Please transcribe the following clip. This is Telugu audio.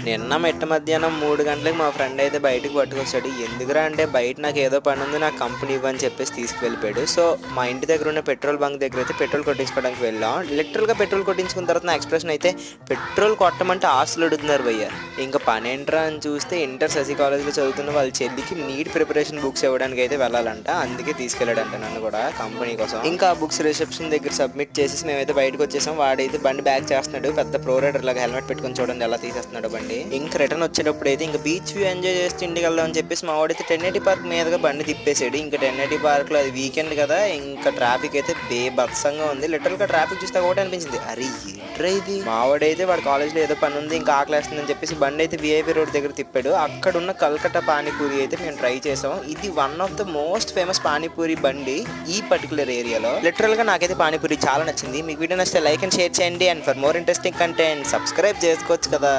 నిన్న మిట్ట మధ్యాహ్నం 3 గంటలకి మా ఫ్రెండ్ అయితే బయటకు పట్టుకొచ్చాడు. ఎందుకురా అంటే బయట నాకు ఏదో పని ఉంది, నాకు కంపెనీ ఇవ్వని చెప్పేసి తీసుకువెళ్ళిపోయాడు. సో మా ఇంటి దగ్గర ఉన్న పెట్రోల్ బంక్ దగ్గర అయితే పెట్రోల్ కొట్టించుకోవడానికి వెళ్ళాం. లిటరల్గా పెట్రోల్ కొట్టించుకున్న తర్వాత నా ఎక్స్ప్రెషన్ అయితే పెట్రోల్ కొట్టమంటే ఆస్తులు అడుగుతున్నారు భయ్య. ఇంకా పని ఏంట్రా అని చూస్తే ఇంటర్ శశి కాలేజ్లో చదువుతున్న వాళ్ళ చెల్లికి నీట్ ప్రిపరేషన్ బుక్స్ ఇవ్వడానికి అయితే వెళ్ళాలంట. అందుకే తీసుకెళ్ళాడంట నన్ను కూడా కంపెనీ కోసం. ఇంకా ఆ బుక్స్ రిసెప్షన్ దగ్గర సబ్మిట్ చేసి మేమైతే బయటకు వచ్చేసాం. వాడైతే బండి బ్యాక్ చేస్తున్నాడు. పెద్ద ప్రో రైడర్ లాగా హెల్మెట్ పెట్టుకొని చూడండి ఎలా తీసేస్తున్నాడు బండి. ఇంకా రిటర్న్ వచ్చేటప్పుడు అయితే ఇంకా బీచ్ వ్యూ ఎంజాయ్ చేస్తూ ఇంటికి వెళ్దాం అని చెప్పేసి మా వాడైతే 1080 పార్క్ మీదగా బండి తిప్పేసాడు. ఇంకా 1080 పార్క్ లో అది వీకెండ్ కదా, ఇంకా ట్రాఫిక్ అయితే బేభత్సంగా ఉంది. లిటరల్ గా ట్రాఫిక్ చూస్తే ఒకటి అనిపించింది, అరే ఏంట్రా ఇది. మా వాడైతే వాడి కాలేజ్ లో ఏదో పని ఉంది, ఇంకా ఆకలేస్తుందని చెప్పేసి బండి అయితే విఐపి రోడ్ దగ్గర తిప్పాడు. అక్కడ ఉన్న కల్కట్టా పానీపూరి అయితే మేము ట్రై చేసాం. ఇది one of the most famous panipuri బండి ఈ పర్టికులర్ ఏరియాలో. లిటరల్ గా నాకైతే పానీపూరి చాలా నచ్చింది. మీకు వీడియో నచ్చితే లైక్ అండ్ షేర్ చేయండి. And for more interesting content subscribe చేసుకోవచ్చు కదా.